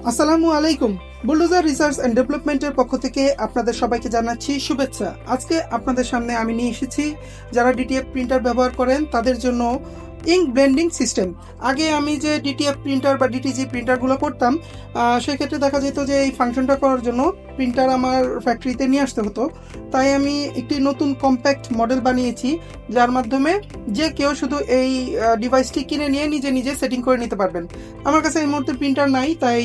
আসসালামু আলাইকুম। Bulldozer research and ডেভেলপমেন্টের পক্ষ থেকে আপনাদের সবাইকে জানাচ্ছি শুভেচ্ছা। আজকে আপনাদের সামনে আমি নিয়ে এসেছি যারা ডিটিএফ প্রিন্টার ব্যবহার করেন তাদের জন্য ইঙ্ক ব্লেন্ডিং সিস্টেম। আগে আমি যে ডিটিএফ প্রিন্টার বা ডিটিজি প্রিন্টারগুলো করতাম সেক্ষেত্রে দেখা যেত যে এই ফাংশনটা করার জন্য প্রিন্টার আমার ফ্যাক্টরিতে নিয়ে আসতে হতো। তাই আমি একটি নতুন কম্প্যাক্ট মডেল বানিয়েছি যার মাধ্যমে যে কেউ শুধু এই ডিভাইসটি কিনে নিয়ে নিজে নিজে সেটিং করে নিতে পারবেন। আমার কাছে এই মুহূর্তে প্রিন্টার নাই, তাই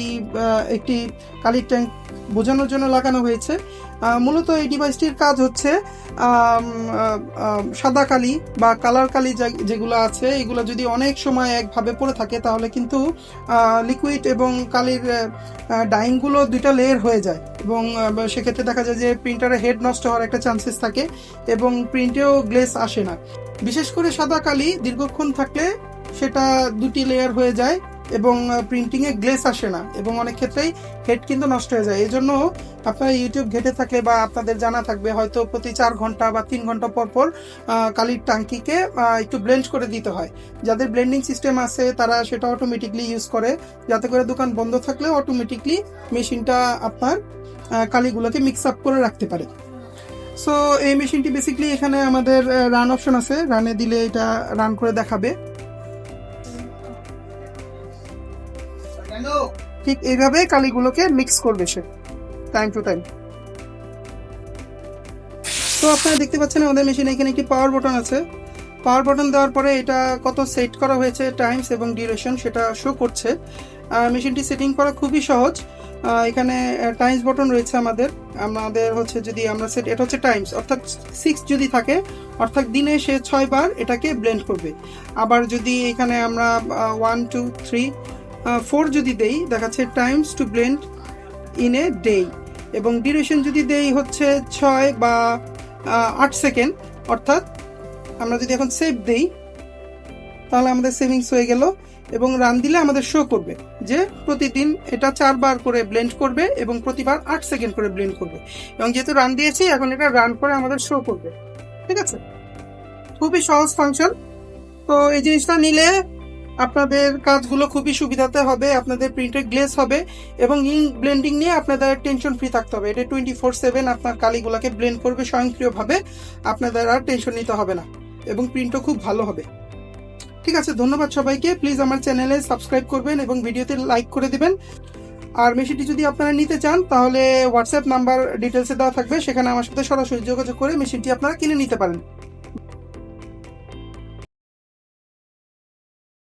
একটি কালির ট্যাঙ্ক বোঝানোর জন্য লাগানো হয়েছে। মূলত এই ডিভাইসটির কাজ হচ্ছে সাদা কালি বা কালার কালি যেগুলো আছে এগুলো যদি অনেক সময় একভাবে পড়ে থাকে তাহলে কিন্তু লিকুইড এবং কালির ডাইংগুলো দুইটা লেয়ার হয়ে যায় এবং সেক্ষেত্রে দেখা যায় যে প্রিন্টারের হেড নষ্ট হওয়ার একটা চান্সেস থাকে এবং প্রিন্টেও গ্লেস আসে না। বিশেষ করে সাদা কালি দীর্ঘক্ষণ থাকলে সেটা দুটি লেয়ার হয়ে যায় এবং প্রিন্টিংয়ে গ্লেস আসে না এবং অনেক ক্ষেত্রেই হেড কিন্তু নষ্ট হয়ে যায়। এই জন্য আপনারা ইউটিউব ঘেটে থাকলে বা আপনাদের জানা থাকবে হয়তো প্রতি 4 ঘন্টা বা 3 ঘন্টা পর পর কালির ট্যাঙ্কিকে একটু ব্লেন্ড করে দিতে হয়। যাদের ব্লেন্ডিং সিস্টেম আছে তারা সেটা অটোমেটিকলি ইউজ করে, যাতে করে দোকান বন্ধ থাকলে অটোমেটিকলি মেশিনটা আপনার কালিগুলোকে মিক্স আপ করে রাখতে পারে। সো এই মেশিনটি বেসিক্যালি এখানে আমাদের রান অপশন আছে, রানে দিলে এটা রান করে দেখাবে। ঠিক এইভাবে কালিগুলোকে মিক্স করবে সে টাইম টু টাইম। তো আপনারা দেখতে পাচ্ছেন আমাদের মেশিনে এখানে একটি পাওয়ার বাটন আছে। পাওয়ার বাটন দেওয়ার পরে এটা কত সেট করা হয়েছে টাইমস এবং ডিউরেশন সেটা শো করছে। মেশিনটি সেটিং করা খুবই সহজ। এখানে টাইমস বাটন রয়েছে আমাদের হচ্ছে যদি আমরা সেট, এটা হচ্ছে টাইমস অর্থাৎ 6 যদি থাকে অর্থাৎ দিনে সে 6 বার এটাকে ব্লেন্ড করবে। আবার যদি এখানে আমরা 1 2 3 4 যদি দেই দেখাচ্ছে times to blend in a day, এবং ডিউরেশন যদি দেই হচ্ছে 6 বা 8 সেকেন্ড। অর্থাৎ আমরা যদি এখন সেভ দেই তাহলে আমাদের সেভিংস হয়ে গেল এবং রান দিলে আমাদের শো করবে যে প্রতিদিন এটা 4 বার করে ব্লেন্ড করবে এবং প্রতিবার 8 সেকেন্ড করে ব্লেন্ড করবে। এবং যেহেতু রান দিয়েছি এখন এটা রান করে আমাদের শো করবে। ঠিক আছে, খুবই সহজ ফাংশন। তো এই জিনিসটা নিলে আপনাদের কাজগুলো খুবই সুবিধাতে হবে, আপনাদের প্রিন্টের গ্লেজ হবে এবং ইঙ্ক ব্লেন্ডিং নিয়ে আপনাদের টেনশন ফ্রি থাকতে হবে। এটা 24/7 আপনার কালিগুলোকে ব্লেন্ড করবে স্বয়ংক্রিয়ভাবে, আপনাদের আর টেনশন নিতে হবে না এবং প্রিন্টও খুব ভালো হবে। ঠিক আছে, ধন্যবাদ সবাইকে। প্লিজ আমার চ্যানেলে সাবস্ক্রাইব করবেন এবং ভিডিওতে লাইক করে দিবেন। আর মেশিনটি যদি আপনারা নিতে চান তাহলে হোয়াটসঅ্যাপ নাম্বার ডিটেলসে দেওয়া থাকবে, সেখানে আমার সাথে সরাসরি যোগাযোগ করে মেশিনটি আপনারা কিনে নিতে পারেন।